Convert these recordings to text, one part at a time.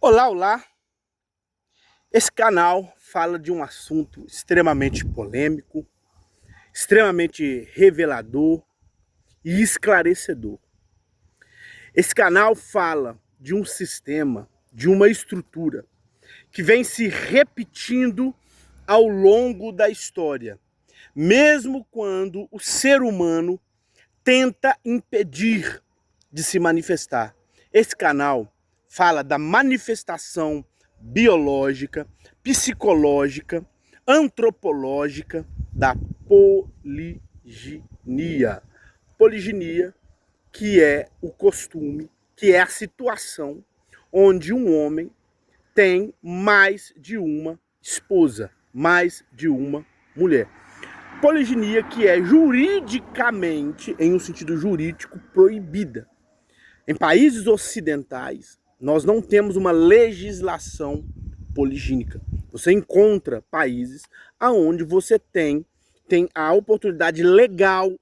Olá, olá! Esse canal fala de um assunto extremamente polêmico, extremamente revelador e esclarecedor. Esse canal fala de um sistema, de uma estrutura que vem se repetindo ao longo da história, mesmo quando o ser humano tenta impedir de se manifestar. Esse canal fala da manifestação biológica, psicológica, antropológica da poliginia. Poliginia, que é o costume, que é a situação onde um homem tem mais de uma esposa, mais de uma mulher. Poliginia que é juridicamente, em um sentido jurídico, proibida. Em países ocidentais, nós não temos uma legislação poligínica. Você encontra países onde você tem a oportunidade legal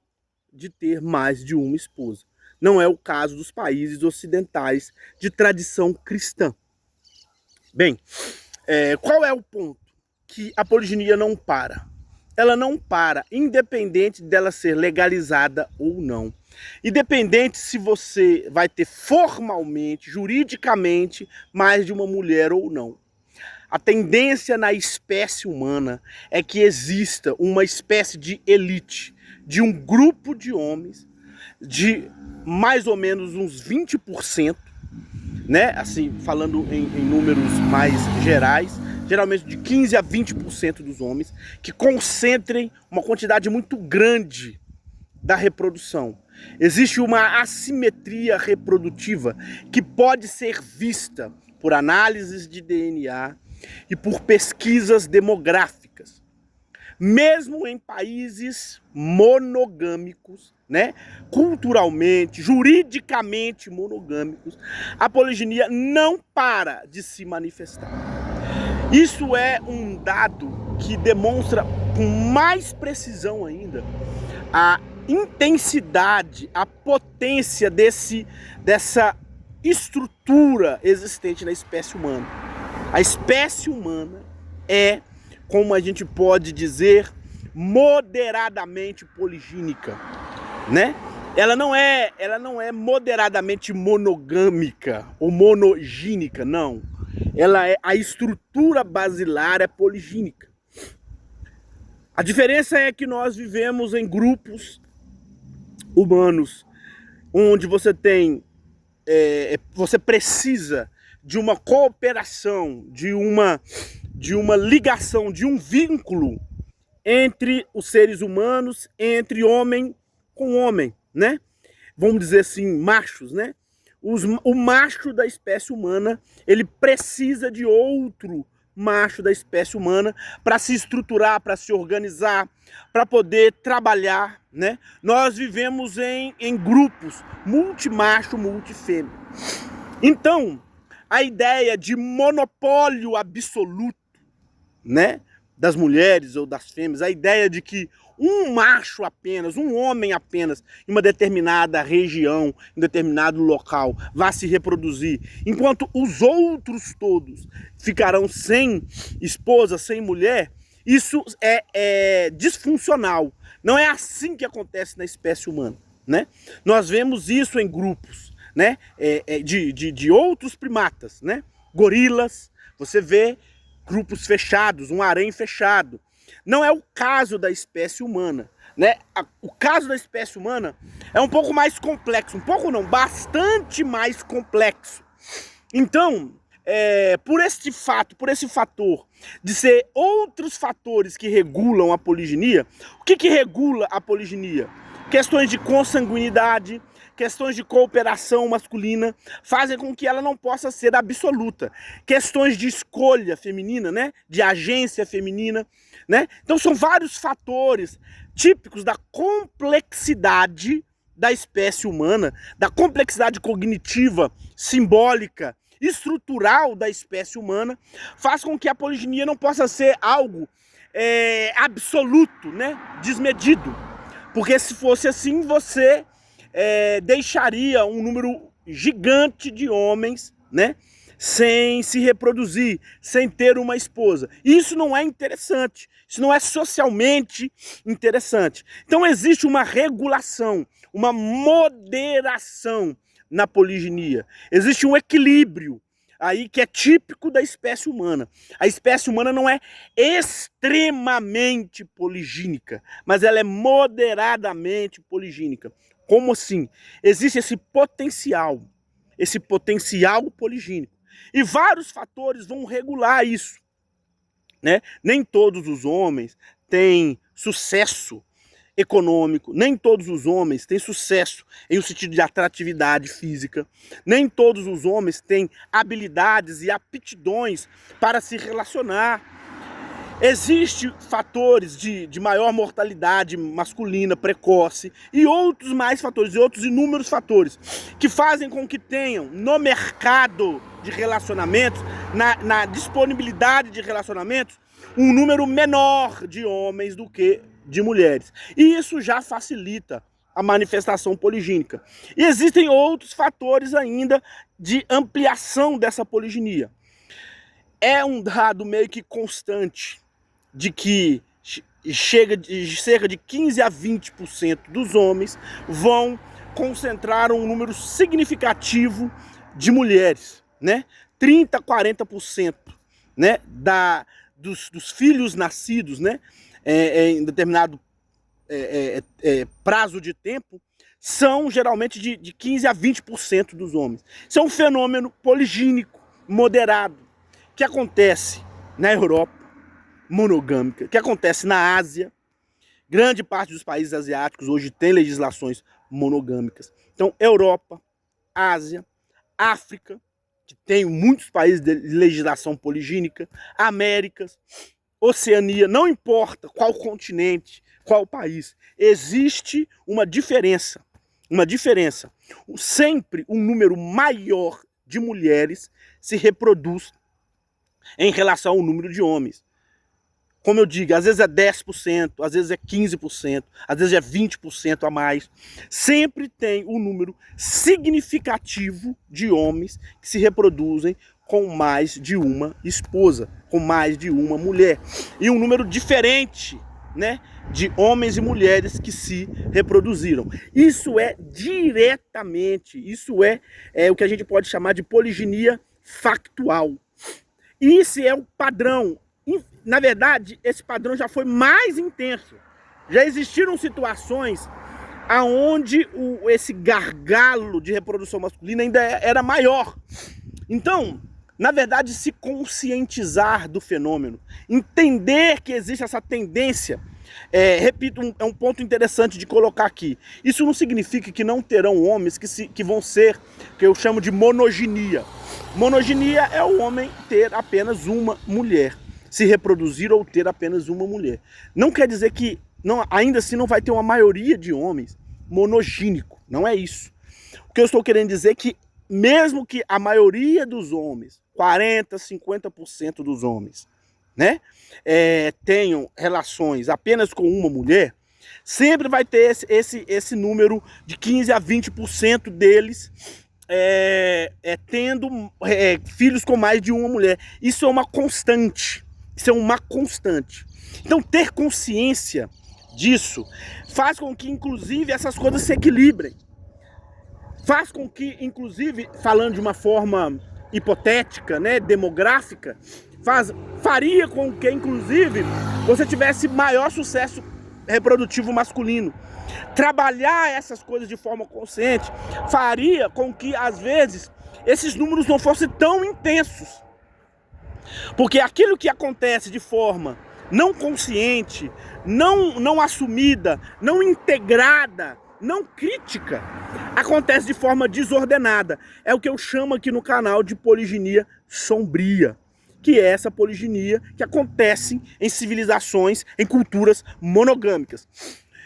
de ter mais de uma esposa. Não é o caso dos países ocidentais de tradição cristã. Bem, qual é o ponto? Que a poliginia não para. Ela não para, independente dela ser legalizada ou não. Independente se você vai ter formalmente, juridicamente, mais de uma mulher ou não. A tendência na espécie humana é que exista uma espécie de elite, de um grupo de homens, de mais ou menos uns 20%, né? Assim, falando em números mais gerais, geralmente de 15 a 20% dos homens, que concentrem uma quantidade muito grande da reprodução. Existe uma assimetria reprodutiva que pode ser vista por análises de DNA e por pesquisas demográficas. Mesmo em países monogâmicos, né, culturalmente, juridicamente monogâmicos, a poliginia não para de se manifestar. Isso é um dado que demonstra com mais precisão ainda a intensidade, a potência dessa estrutura existente na espécie humana. A espécie humana é, como a gente pode dizer, moderadamente poligínica, né? Ela não é moderadamente monogâmica ou monogínica, não. A estrutura basilar é poligínica. A diferença é que nós vivemos em grupos humanos, onde você precisa de uma cooperação, de uma ligação, de um vínculo entre os seres humanos, entre homem com homem, né? Vamos dizer assim, machos, né? O macho da espécie humana, ele precisa de outro macho da espécie humana para se estruturar, para se organizar, para poder trabalhar, né? Nós vivemos em grupos multimacho, multifêmea. Então, a ideia de monopólio absoluto, né, das mulheres ou das fêmeas, a ideia de que um macho apenas, um homem apenas, em uma determinada região, em determinado local, vai se reproduzir, enquanto os outros todos ficarão sem esposa, sem mulher, isso é disfuncional. Não é assim que acontece na espécie humana, né? Nós vemos isso em grupos, né, de outros primatas, né? Gorilas, você vê grupos fechados, um harém fechado. Não é o caso da espécie humana, né? O caso da espécie humana é um pouco mais complexo, um pouco não, bastante mais complexo. Então, por esse fator de ser outros fatores que regulam a poliginia, o que regula a poliginia? Questões de consanguinidade, questões de cooperação masculina, fazem com que ela não possa ser absoluta. Questões de escolha feminina, né? De agência feminina, né? Então são vários fatores típicos da complexidade da espécie humana, da complexidade cognitiva, simbólica, estrutural da espécie humana, faz com que a poliginia não possa ser algo absoluto, né? Desmedido. Porque se fosse assim, você deixaria um número gigante de homens, né, sem se reproduzir, sem ter uma esposa. Isso não é interessante, isso não é socialmente interessante. Então existe uma regulação, uma moderação na poliginia. Existe um equilíbrio aí que é típico da espécie humana. A espécie humana não é extremamente poligínica, mas ela é moderadamente poligínica. Como assim? Existe esse potencial poligínico. E vários fatores vão regular isso, né? Nem todos os homens têm sucesso econômico, nem todos os homens têm sucesso em um sentido de atratividade física, nem todos os homens têm habilidades e aptidões para se relacionar. Existem fatores de maior mortalidade masculina, precoce, e outros mais fatores, e outros inúmeros fatores, que fazem com que tenham no mercado de relacionamentos, na disponibilidade de relacionamentos, um número menor de homens do que de mulheres. E isso já facilita a manifestação poligínica. E existem outros fatores ainda de ampliação dessa poliginia. É um dado meio que constante de que chega de cerca de 15 a 20% dos homens vão concentrar um número significativo de mulheres, né? 30 a 40%, né? Dos filhos nascidos, né? Em determinado prazo de tempo, são geralmente de 15 a 20% dos homens. Isso é um fenômeno poligínico, moderado, que acontece na Europa, monogâmica, que acontece na Ásia. Grande parte dos países asiáticos hoje tem legislações monogâmicas. Então, Europa, Ásia, África, que tem muitos países de legislação poligínica, Américas, Oceania, não importa qual continente, qual país, existe uma diferença. Sempre um número maior de mulheres se reproduz em relação ao número de homens. Como eu digo, às vezes é 10%, às vezes é 15%, às vezes é 20% a mais. Sempre tem um número significativo de homens que se reproduzem com mais de uma esposa, com mais de uma mulher. E um número diferente, né, de homens e mulheres que se reproduziram. Isso é o que a gente pode chamar de poliginia factual. E esse é o padrão. Na verdade, esse padrão já foi mais intenso. Já existiram situações onde esse gargalo de reprodução masculina ainda era maior. Então, na verdade, se conscientizar do fenômeno, entender que existe essa tendência, repito, é um ponto interessante de colocar aqui. Isso não significa que não terão homens que vão ser, que eu chamo de monoginia. Monoginia é o homem ter apenas uma mulher, se reproduzir ou ter apenas uma mulher. Não quer dizer que ainda assim não vai ter uma maioria de homens monogínico, não é isso. O que eu estou querendo dizer é que mesmo que a maioria dos homens, 40, 50% dos homens, né, tenham relações apenas com uma mulher, sempre vai ter esse número de 15 a 20% deles tendo filhos com mais de uma mulher. Isso é uma constante. Então, ter consciência disso faz com que, inclusive, essas coisas se equilibrem. Faz com que, inclusive, falando de uma forma hipotética, né, demográfica, faria com que, inclusive, você tivesse maior sucesso reprodutivo masculino. Trabalhar essas coisas de forma consciente faria com que, às vezes, esses números não fossem tão intensos. Porque aquilo que acontece de forma não consciente, não assumida, não integrada, não crítica, acontece de forma desordenada. É o que eu chamo aqui no canal de poliginia sombria, que é essa poliginia que acontece em civilizações, em culturas monogâmicas.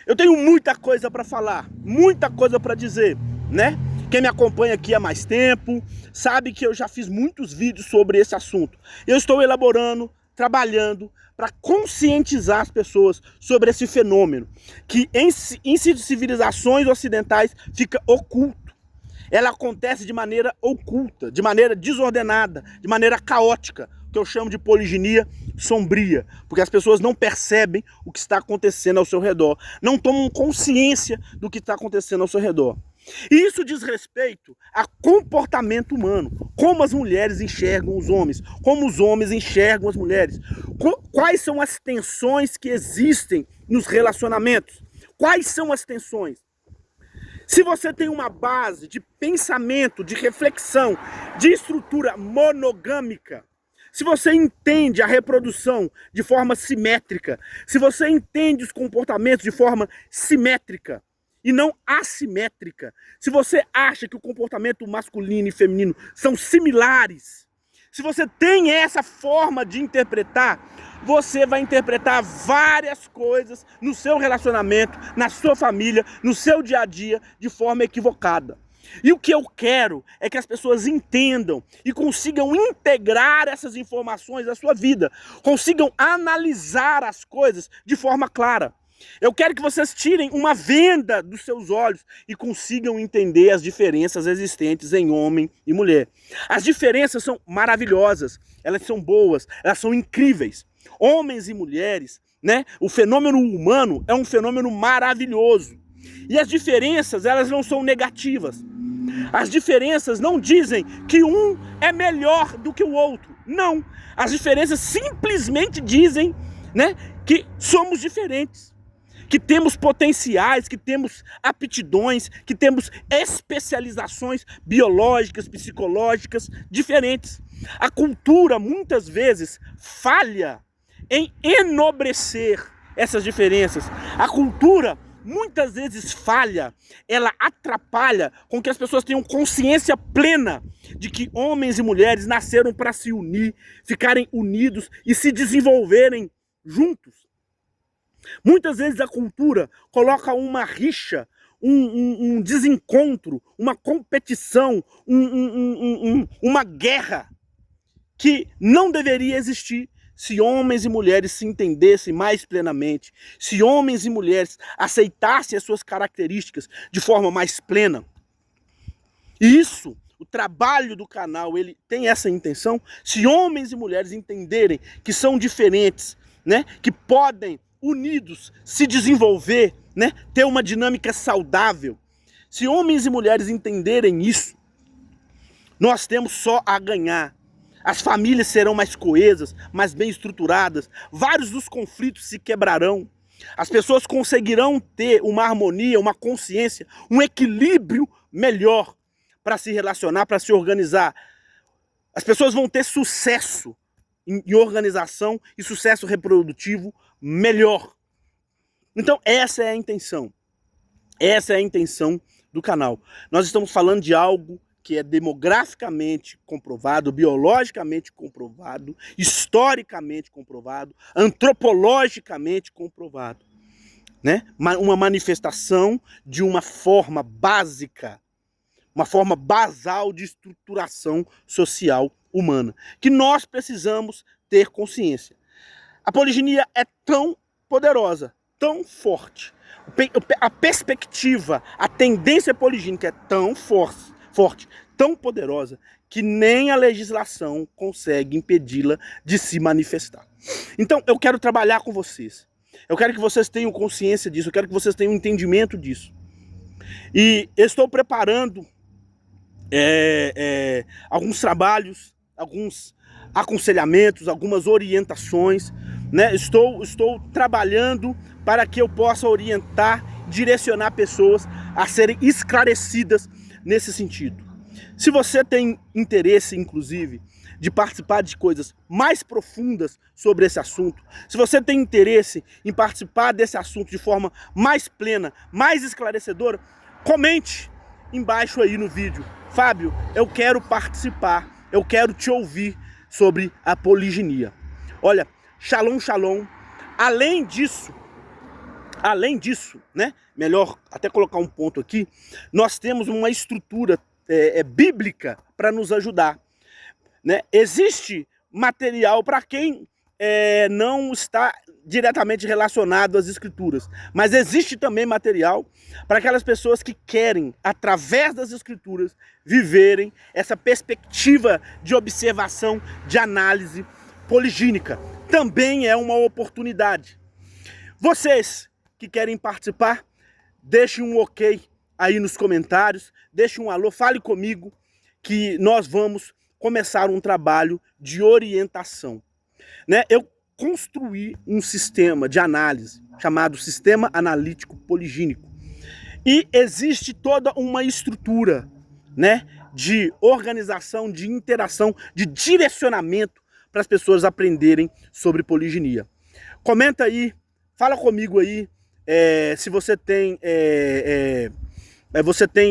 Eu tenho muita coisa para falar, muita coisa para dizer, né? Quem me acompanha aqui há mais tempo sabe que eu já fiz muitos vídeos sobre esse assunto. Eu estou elaborando, trabalhando para conscientizar as pessoas sobre esse fenômeno que em civilizações ocidentais fica oculto. ela acontece de maneira oculta, de maneira desordenada, de maneira caótica, que eu chamo de poliginia sombria, porque as pessoas não percebem o que está acontecendo ao seu redor, não tomam consciência do que está acontecendo ao seu redor. E isso diz respeito a comportamento humano, como as mulheres enxergam os homens, como os homens enxergam as mulheres, quais são as tensões que existem nos relacionamentos, quais são as tensões. Se você tem uma base de pensamento, de reflexão, de estrutura monogâmica, se você entende a reprodução de forma simétrica, se você entende os comportamentos de forma simétrica e não assimétrica, se você acha que o comportamento masculino e feminino são similares, se você tem essa forma de interpretar, você vai interpretar várias coisas no seu relacionamento, na sua família, no seu dia a dia, de forma equivocada. E o que eu quero é que as pessoas entendam e consigam integrar essas informações à sua vida, consigam analisar as coisas de forma clara. Eu quero que vocês tirem uma venda dos seus olhos e consigam entender as diferenças existentes em homem e mulher. As diferenças são maravilhosas, elas são boas, elas são incríveis. Homens e mulheres, né? O fenômeno humano é um fenômeno maravilhoso. E as diferenças, elas não são negativas. As diferenças não dizem que um é melhor do que o outro. Não. As diferenças simplesmente dizem, né, que somos diferentes. Que temos potenciais, que temos aptidões, que temos especializações biológicas, psicológicas diferentes. A cultura muitas vezes falha em enobrecer essas diferenças. A cultura muitas vezes falha, ela atrapalha com que as pessoas tenham consciência plena de que homens e mulheres nasceram para se unir, ficarem unidos e se desenvolverem juntos. Muitas vezes a cultura coloca uma rixa, um desencontro, uma competição, uma guerra que não deveria existir se homens e mulheres se entendessem mais plenamente, se homens e mulheres aceitassem as suas características de forma mais plena. E isso, o trabalho do canal, ele tem essa intenção, se homens e mulheres entenderem que são diferentes, né, que podem unidos se desenvolver, né, ter uma dinâmica saudável. Se homens e mulheres entenderem isso, nós temos só a ganhar. As famílias serão mais coesas, mais bem estruturadas, vários dos conflitos se quebrarão. As pessoas conseguirão ter uma harmonia, uma consciência, um equilíbrio melhor para se relacionar, para se organizar. As pessoas vão ter sucesso em organização e sucesso reprodutivo melhor. Então essa é a intenção. Essa é a intenção do canal. Nós estamos falando de algo que é demograficamente comprovado, biologicamente comprovado, historicamente comprovado, antropologicamente comprovado, né? Uma manifestação de uma forma básica, uma forma basal de estruturação social humana, que nós precisamos ter consciência. A poliginia é tão poderosa, tão forte, a perspectiva, a tendência poligínica é tão forte, tão poderosa, que nem a legislação consegue impedi-la de se manifestar. Então, eu quero trabalhar com vocês. Eu quero que vocês tenham consciência disso, eu quero que vocês tenham entendimento disso. E eu estou preparando alguns trabalhos, alguns aconselhamentos, algumas orientações, né? Estou trabalhando para que eu possa orientar, direcionar pessoas a serem esclarecidas nesse sentido. Se você tem interesse, inclusive, de participar de coisas mais profundas sobre esse assunto, se você tem interesse em participar desse assunto de forma mais plena, mais esclarecedora, comente embaixo aí no vídeo. Fábio, eu quero participar, eu quero te ouvir sobre a poliginia. Olha, shalom, shalom. Além disso, né, melhor até colocar um ponto aqui, nós temos uma estrutura bíblica para nos ajudar, né? Existe material para quem não está diretamente relacionado às escrituras, mas existe também material para aquelas pessoas que querem, através das escrituras, viverem essa perspectiva de observação, de análise poligínica. Também é uma oportunidade. Vocês que querem participar, deixem um ok aí nos comentários, deixem um alô, fale comigo, que nós vamos começar um trabalho de orientação. Eu construí um sistema de análise chamado Sistema Analítico Poligínico. E existe toda uma estrutura, de organização, de interação, de direcionamento para as pessoas aprenderem sobre poliginia. Comenta aí, fala comigo aí, se você tem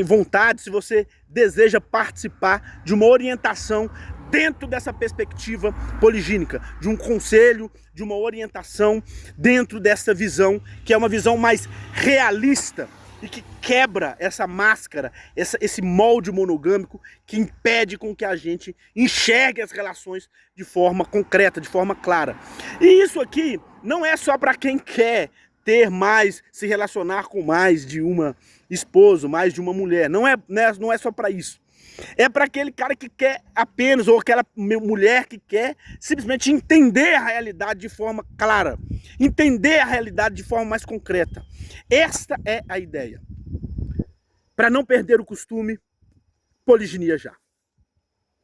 vontade, se você deseja participar de uma orientação dentro dessa perspectiva poligínica, de um conselho, de uma orientação dentro dessa visão, que é uma visão mais realista e que quebra essa máscara, esse molde monogâmico que impede com que a gente enxergue as relações de forma concreta, de forma clara. E isso aqui não é só para quem quer ter mais, se relacionar com mais de uma esposa, mais de uma mulher. Não é só para isso. É para aquele cara que quer apenas, ou aquela mulher que quer simplesmente entender a realidade de forma clara, entender a realidade de forma mais concreta. Esta é a ideia. Para não perder o costume, poliginia já.